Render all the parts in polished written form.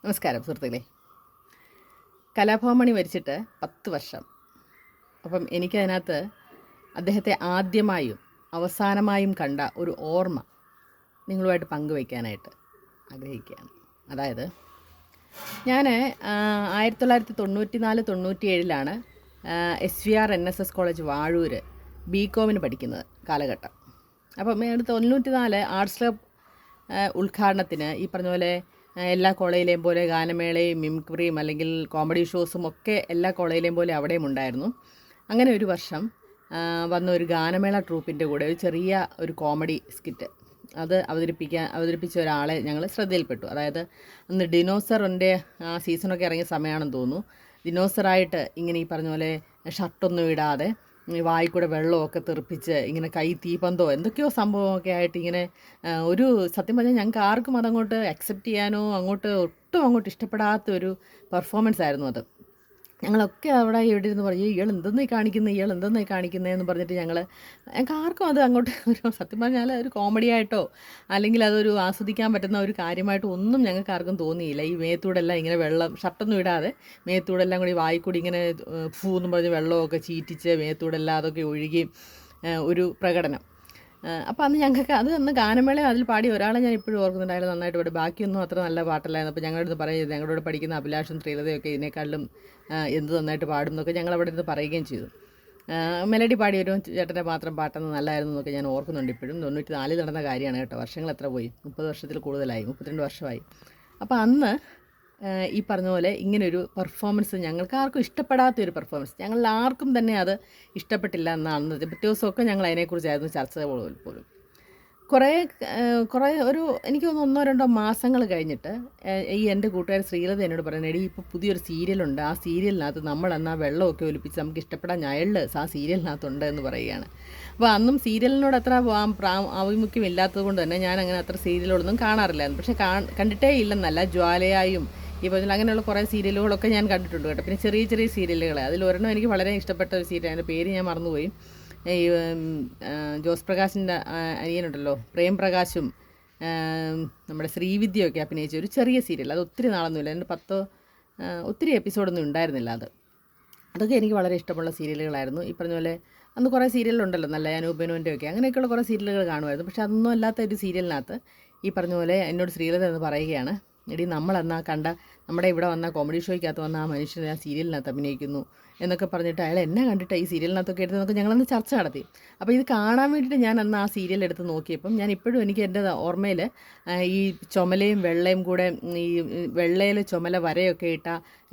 നമസ്കാരം സുഹൃത്തുക്കളെ. കലാഭവൻ മരിച്ചിട്ട് 10 വർഷം. അപ്പം എനിക്കതിനകത്ത് അദ്ദേഹത്തെ ആദ്യമായും അവസാനമായും കണ്ട ഒരു ഓർമ്മ നിങ്ങളുമായിട്ട് പങ്കുവയ്ക്കാനായിട്ട് ആഗ്രഹിക്കുകയാണ്. അതായത് ഞാൻ 1994-97 SVR NSS college Vazhoor BCom പഠിക്കുന്നത് കാലഘട്ടം. അപ്പം 94 ആർട്സ് ക്ലബ് ഉദ്ഘാടനത്തിന് ഈ പറഞ്ഞ പോലെ എല്ലാ കോളേജിലെയും പോലെ ഗാനമേളയും മിമിക്രിയും അല്ലെങ്കിൽ കോമഡി ഷോസും ഒക്കെ എല്ലാ കോളേജിലെയും പോലെ അവിടെയും ഉണ്ടായിരുന്നു. അങ്ങനെ ഒരു വർഷം വന്ന ഒരു ഗാനമേള ട്രൂപ്പിൻ്റെ കൂടെ ഒരു ചെറിയ ഒരു കോമഡി സ്കിറ്റ് അത് അവതരിപ്പിച്ച ഒരാളെ ഞങ്ങൾ ശ്രദ്ധയിൽപ്പെട്ടു. അതായത് അന്ന് ഡിനോസറിൻ്റെ സീസണൊക്കെ ഇറങ്ങിയ സമയമാണെന്ന് തോന്നുന്നു. ഡിനോസറായിട്ട് ഇങ്ങനെ ഈ പറഞ്ഞ പോലെ ഷർട്ടൊന്നും ഇടാതെ വായിക്കൂടെ വെള്ളമൊക്കെ തെറിപ്പിച്ച് ഇങ്ങനെ കൈ തീപന്തോ എന്തൊക്കെയോ സംഭവമൊക്കെ ആയിട്ട് ഇങ്ങനെ ഒരു സത്യം പറഞ്ഞാൽ ഞങ്ങൾക്ക് ആർക്കും അതങ്ങോട്ട് അക്സെപ്റ്റ് ചെയ്യാനോ ഒട്ടും അങ്ങോട്ട് ഇഷ്ടപ്പെടാത്ത ഒരു പെർഫോമൻസ് ആയിരുന്നു അത്. ഞങ്ങളൊക്കെ അവിടെ ഇവിടെ ഇരുന്ന് പറയും ഇയാൾ എന്തെന്നായി കാണിക്കുന്നതെന്ന് പറഞ്ഞിട്ട് ഞങ്ങൾക്ക് ആർക്കും അത് അങ്ങോട്ട് ഒരു സത്യം പറഞ്ഞാൽ ഒരു കോമഡി ആയിട്ടോ അല്ലെങ്കിൽ അതൊരു ആസ്വദിക്കാൻ പറ്റുന്ന ഒരു കാര്യമായിട്ടോ ഒന്നും ഞങ്ങൾക്ക് ആർക്കും തോന്നിയില്ല. ഈ മേത്തൂടെല്ലാം ഇങ്ങനെ വെള്ളം ഷർട്ടൊന്നും ഇടാതെ മേത്തൂടെല്ലാം കൂടി വായിക്കൂടി ഇങ്ങനെ ഫൂ എന്ന് പറഞ്ഞ് വെള്ളമൊക്കെ ചീറ്റിച്ച് മേത്തൂടെല്ലാം അതൊക്കെ ഒഴുകി ഒരു പ്രകടനം. അപ്പോൾ അന്ന് ഗാനമേള അതിൽ പാടി ഒരാളെ ഞാൻ ഇപ്പോഴും ഓർക്കുന്നുണ്ടായിരുന്നു, നന്നായിട്ട് പാടി. ബാക്കിയൊന്നും അത്ര നല്ല പാട്ടല്ലായിരുന്നു. അപ്പോൾ ഞങ്ങളോട് പറയുന്നത് ഞങ്ങളോട് പഠിക്കുന്ന അഭിലാഷും ശ്രീലതയൊക്കെ ഇതിനേക്കാളും എന്ത് നന്നായിട്ട് പാടും എന്നൊക്കെ ഞങ്ങളവിടെ നിന്ന് പറയുകയും ചെയ്തു. മെലഡി പാടി ഒരു ചേട്ടൻ്റെ മാത്രം പാട്ടെന്ന് നല്ലതായിരുന്നു എന്നൊക്കെ ഞാൻ ഓർക്കുന്നുണ്ട് ഇപ്പോഴും. 94 നടന്ന കാര്യമാണ് കേട്ടോ. വർഷങ്ങൾ എത്ര പോയി, 30 വർഷത്തിൽ കൂടുതലായി, 32 വർഷമായി. അപ്പോൾ അന്ന് ഈ പറഞ്ഞ പോലെ ഇങ്ങനൊരു പെർഫോമൻസ് ഞങ്ങൾക്ക് ആർക്കും ഇഷ്ടപ്പെടാത്തൊരു പെർഫോമൻസ്, ഞങ്ങളിൽ ആർക്കും തന്നെ അത് ഇഷ്ടപ്പെട്ടില്ല എന്നാണ്. പിറ്റേ ദിവസമൊക്കെ ഞങ്ങൾ അതിനെക്കുറിച്ചായിരുന്നു ചർച്ച പോലും. കുറേ എനിക്ക് തോന്നുന്നു 1-2 മാസങ്ങൾ കഴിഞ്ഞിട്ട് ഈ എൻ്റെ കൂട്ടുകാർ ശ്രീലത എന്നോട് പറയുന്നത്, എടി ഇപ്പോൾ പുതിയൊരു സീരിയലുണ്ട്, ആ സീരിയലിനകത്ത് നമ്മളെന്നാൽ വെള്ളമൊക്കെ ഒലിപ്പിച്ച് നമുക്ക് ഇഷ്ടപ്പെടാൻ അയള് ആ സീരിയലിനകത്തുണ്ട് എന്ന് പറയുകയാണ്. അപ്പോൾ അന്നും സീരിയലിനോട് അത്ര ആഭിമുഖ്യം ഇല്ലാത്തത് കൊണ്ട് തന്നെ ഞാൻ അങ്ങനെ അത്ര സീരിയലോടൊന്നും കാണാറില്ലായിരുന്നു. പക്ഷേ കണ്ടിട്ടേ ഇല്ലെന്നല്ല, ജ്വാലയായും ഈ പറഞ്ഞാൽ അങ്ങനെയുള്ള കുറേ സീരിയലുകളൊക്കെ ഞാൻ കണ്ടിട്ടുണ്ട് കേട്ടോ. പിന്നെ ചെറിയ ചെറിയ സീരിയലുകൾ, അതിലൊരെണ്ണം എനിക്ക് വളരെ ഇഷ്ടപ്പെട്ട ഒരു സീരിയൽ, അതിൻ്റെ പേര് ഞാൻ മറന്നുപോയി. ഈ ജോസ് പ്രകാശിൻ്റെ അനിയനുണ്ടല്ലോ, പ്രേം പ്രകാശും നമ്മുടെ ശ്രീവിദ്യയൊക്കെ അഭിനയിച്ച ഒരു ചെറിയ സീരിയൽ. അത് ഒത്തിരി നാളൊന്നുമില്ല, എൻ്റെ ഒത്തിരി എപ്പിസോഡൊന്നും ഉണ്ടായിരുന്നില്ല. അതൊക്കെ എനിക്ക് വളരെ ഇഷ്ടമുള്ള സീരിയലുകളായിരുന്നു. ഈ പറഞ്ഞ പോലെ അന്ന് കുറേ സീരിയലുണ്ടല്ലോ, നല്ല അനൂപനുവിൻ്റെ ഒക്കെ അങ്ങനെയൊക്കെയുള്ള കുറേ സീരിയലുകൾ കാണുമായിരുന്നു. പക്ഷേ അതൊന്നും അല്ലാത്ത ഒരു സീരിയലിനകത്ത് ഈ പറഞ്ഞ പോലെ എന്നോട് ശ്രീലത എന്ന് പറയുകയാണ്, എടി നമ്മളെന്നാ കണ്ട നമ്മുടെ ഇവിടെ വന്ന കോമഡി ഷോയ്ക്കകത്ത് വന്ന ആ മനുഷ്യനെ ആ സീരിയലിനകത്ത് അഭിനയിക്കുന്നു എന്നൊക്കെ പറഞ്ഞിട്ട് അയാൾ എന്നെ കണ്ടിട്ട് ഈ സീരിയലിനകത്തൊക്കെ എടുത്ത് ഞങ്ങളന്ന് ചർച്ച നടത്തി. അപ്പോൾ ഇത് കാണാൻ വേണ്ടിയിട്ട് ഞാൻ അന്ന് ആ സീരിയൽ എടുത്ത് നോക്കിയപ്പം ഞാൻ ഇപ്പോഴും എനിക്ക് എൻ്റെ ഓർമ്മയിൽ ഈ ചുമലയും വെള്ളയും കൂടെ ഈ വെള്ളയിൽ ചുമല വരയൊക്കെ ഇട്ട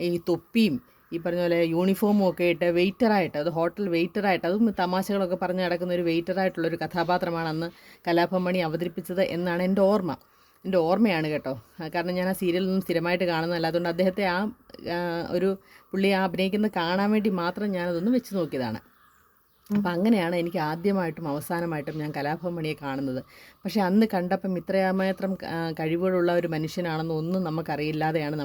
ഈ തൊപ്പിയും ഈ പറഞ്ഞ പോലെ യൂണിഫോമും ഒക്കെ ഇട്ട് വെയിറ്ററായിട്ട്, അത് ഹോട്ടൽ വെയിറ്ററായിട്ട്, അതും തമാശകളൊക്കെ പറഞ്ഞ് നടക്കുന്ന ഒരു വെയിറ്ററായിട്ടുള്ളൊരു കഥാപാത്രമാണ് അന്ന് കലാഭവൻ മണി അവതരിപ്പിച്ചത് എന്നാണ് എൻ്റെ ഓർമ്മയാണ് കേട്ടോ. കാരണം ഞാൻ ആ സീരിയലൊന്നും സ്ഥിരമായിട്ട് കാണുന്നതല്ല, അതുകൊണ്ട് അദ്ദേഹത്തെ ഒരു പുള്ളി അഭിനയിക്കുന്നത് കാണാൻ വേണ്ടി മാത്രം ഞാനതൊന്ന് വെച്ച് നോക്കിയതാണ്. അപ്പം അങ്ങനെയാണ് എനിക്ക് ആദ്യമായിട്ടും അവസാനമായിട്ടും ഞാൻ കലാഭവൻ മണിയെ കാണുന്നത്. പക്ഷേ അന്ന് കണ്ടപ്പം ഇത്രമാത്രം കഴിവുകളുള്ള ഒരു മനുഷ്യനാണെന്ന് ഒന്നും നമുക്കറിയില്ലാതെയാണ്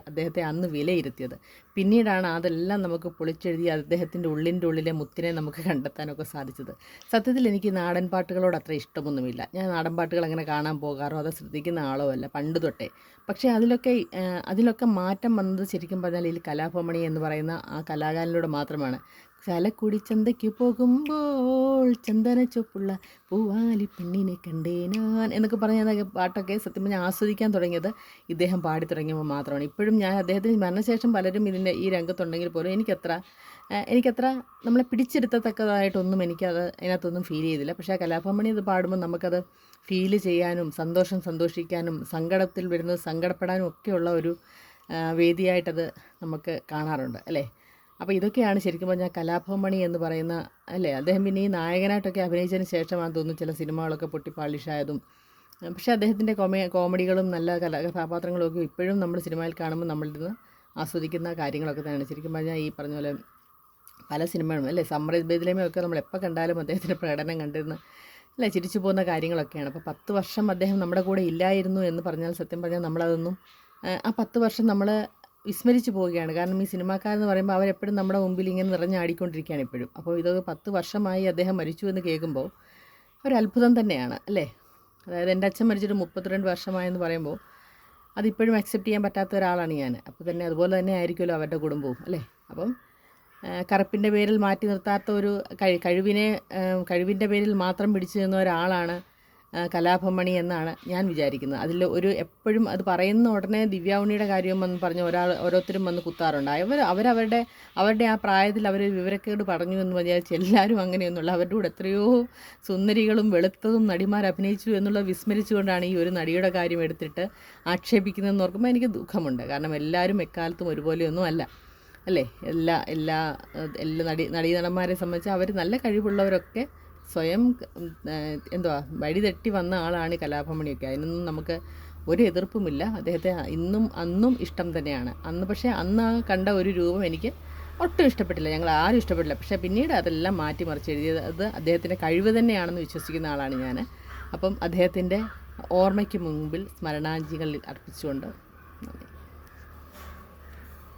അദ്ദേഹത്തെ അന്ന് വിലയിരുത്തിയത്. പിന്നീടാണ് അതെല്ലാം നമുക്ക് പൊളിച്ചെഴുതി അദ്ദേഹത്തിൻ്റെ ഉള്ളിലെ മുത്തിനെ നമുക്ക് കണ്ടെത്താനൊക്കെ സാധിച്ചത്. സത്യത്തിൽ എനിക്ക് നാടൻ പാട്ടുകളോട് അത്ര ഇഷ്ടമൊന്നുമില്ല. ഞാൻ നാടൻ പാട്ടുകൾ അങ്ങനെ കാണാൻ പോകാറോ അത് ശ്രദ്ധിക്കുന്ന ആളോ അല്ല പണ്ട് തൊട്ടേ. പക്ഷേ അതിലൊക്കെ മാറ്റം വന്നത് ശരിക്കും പറഞ്ഞാൽ ഈ കലാഭവൻ മണി എന്ന് പറയുന്ന ആ കലാകാരനിലൂടെ മാത്രമാണ്. ചാലക്കുടി ചന്തയ്ക്ക് പോകുമ്പോൾ ചന്ദന ചൊപ്പുള്ള പൂവാലി പെണ്ണിനെ കണ്ടേ ഞാൻ എന്നൊക്കെ പറഞ്ഞ പാട്ടൊക്കെ സത്യം പറഞ്ഞാൽ ആസ്വദിക്കാൻ തുടങ്ങിയത് ഇദ്ദേഹം പാടി തുടങ്ങിയപ്പോൾ മാത്രമാണ്. ഇപ്പോഴും ഞാൻ അദ്ദേഹത്തിന് മരണശേഷം പലരും ഈ രംഗത്തുണ്ടെങ്കിൽ പോലും എനിക്കത്ര നമ്മളെ പിടിച്ചെടുത്തത്തക്കതായിട്ടൊന്നും അതിനകത്തൊന്നും ഫീൽ ചെയ്തില്ല. പക്ഷേ ആ കലാഭവൻ മണി ഇത് പാടുമ്പോൾ നമുക്കത് ഫീൽ ചെയ്യാനും സന്തോഷിക്കാനും സങ്കടത്തിൽ വരുന്നത് സങ്കടപ്പെടാനും ഒക്കെയുള്ള ഒരു വേദിയായിട്ടത് നമുക്ക് കാണാറുണ്ട് അല്ലേ. അപ്പോൾ ഇതൊക്കെയാണ് ശരിക്കും പറഞ്ഞാൽ കലാഭവൻ മണി എന്ന് പറയുന്ന അല്ലേ. അദ്ദേഹം പിന്നെ ഈ നായകനായിട്ടൊക്കെ അഭിനയിച്ചതിന് ശേഷമാണ് തോന്നുന്നു ചില സിനിമകളൊക്കെ പൊട്ടിപ്പാളിഷായതും. പക്ഷേ അദ്ദേഹത്തിൻ്റെ കോമഡികളും നല്ല കഥാപാത്രങ്ങളും ഒക്കെ ഇപ്പോഴും നമ്മൾ സിനിമയിൽ കാണുമ്പോൾ നമ്മളിൽ നിന്ന് ആസ്വദിക്കുന്ന കാര്യങ്ങളൊക്കെ തന്നെയാണ്. ശരിക്കും പറഞ്ഞാൽ ഈ പറഞ്ഞ പോലെ പല സിനിമകളും അല്ലേ, സമ്മർ ബേദിലേമയൊക്കെ നമ്മൾ എപ്പോൾ കണ്ടാലും അദ്ദേഹത്തിൻ്റെ പ്രകടനം കണ്ടിരുന്ന് അല്ലേ ചിരിച്ചു പോകുന്ന കാര്യങ്ങളൊക്കെയാണ്. അപ്പോൾ 10 വർഷം അദ്ദേഹം നമ്മുടെ കൂടെ ഇല്ലായിരുന്നു എന്ന് പറഞ്ഞാൽ സത്യം പറഞ്ഞാൽ നമ്മളതൊന്നും ആ 10 വർഷം നമ്മൾ വിസ്മരിച്ചു പോവുകയാണ്. കാരണം ഈ സിനിമാക്കാരെന്ന് പറയുമ്പോൾ അവരെപ്പോഴും നമ്മുടെ മുമ്പിൽ ഇങ്ങനെ നിറഞ്ഞാടിക്കൊണ്ടിരിക്കുകയാണ് ഇപ്പോഴും. അപ്പോൾ ഇത് 10 വർഷമായി അദ്ദേഹം മരിച്ചു എന്ന് കേൾക്കുമ്പോൾ ഒരു അത്ഭുതം തന്നെയാണ് അല്ലേ. അതായത് എൻ്റെ അച്ഛൻ മരിച്ചിട്ട് 32 വർഷമായെന്ന് പറയുമ്പോൾ അതിപ്പോഴും അക്സെപ്റ്റ് ചെയ്യാൻ പറ്റാത്ത ഒരാളാണ് ഞാൻ. അപ്പോൾ തന്നെ അതുപോലെ തന്നെ ആയിരിക്കുമല്ലോ അവരുടെ കുടുംബവും അല്ലേ. അപ്പം കറുപ്പിൻ്റെ പേരിൽ മാറ്റി നിർത്താത്ത ഒരു കഴിവിൻ്റെ പേരിൽ മാത്രം പിടിച്ചു നിന്ന ഒരാളാണ് കലാഭവൻ മണി എന്നാണ് ഞാൻ വിചാരിക്കുന്നത്. അതിൽ ഒരു എപ്പോഴും അത് പറയുന്ന ഉടനെ ദിവ്യ ഉണ്ണിയുടെ കാര്യം വന്ന് പറഞ്ഞ് ഓരോരുത്തരും വന്ന് കുത്താറുണ്ട്. അവരുടെ ആ പ്രായത്തിൽ അവർ വിവരക്കേട് പറഞ്ഞു എന്ന് വിചാരിച്ച് എല്ലാവരും അങ്ങനെയൊന്നുമില്ല. അവരുടെ കൂടെ എത്രയോ സുന്ദരികളും വെളുത്തതും നടിമാർ അഭിനയിച്ചു എന്നുള്ളത് വിസ്മരിച്ചുകൊണ്ടാണ് ഈ ഒരു നടിയുടെ കാര്യം എടുത്തിട്ട് ആക്ഷേപിക്കുന്നതെന്ന് ഓർക്കുമ്പോൾ എനിക്ക് ദുഃഖമുണ്ട്. കാരണം എല്ലാവരും എക്കാലത്തും ഒരുപോലെയൊന്നും അല്ല അല്ലേ. എല്ലാ നടീനടന്മാരെ സംബന്ധിച്ച് അവർ നല്ല കഴിവുള്ളവരൊക്കെ സ്വയം വഴി തെറ്റി വന്ന ആളാണ് കലാഭവൻ മണിയൊക്കെ. അതിനൊന്നും നമുക്ക് ഒരു എതിർപ്പുമില്ല. അദ്ദേഹത്തെ അന്നും ഇഷ്ടം തന്നെയാണ്. പക്ഷേ അന്ന് കണ്ട ഒരു രൂപം എനിക്ക് ഒട്ടും ഇഷ്ടപ്പെട്ടില്ല, ഞങ്ങൾ ആരും ഇഷ്ടപ്പെട്ടില്ല. പക്ഷേ പിന്നീട് അതെല്ലാം മാറ്റിമറിച്ച് എഴുതിയത് അദ്ദേഹത്തിൻ്റെ കഴിവ് തന്നെയാണെന്ന് വിശ്വസിക്കുന്ന ആളാണ് ഞാൻ. അപ്പം അദ്ദേഹത്തിൻ്റെ ഓർമ്മയ്ക്ക് മുമ്പിൽ സ്മരണാഞ്ജലികൾ അർപ്പിച്ചുകൊണ്ട്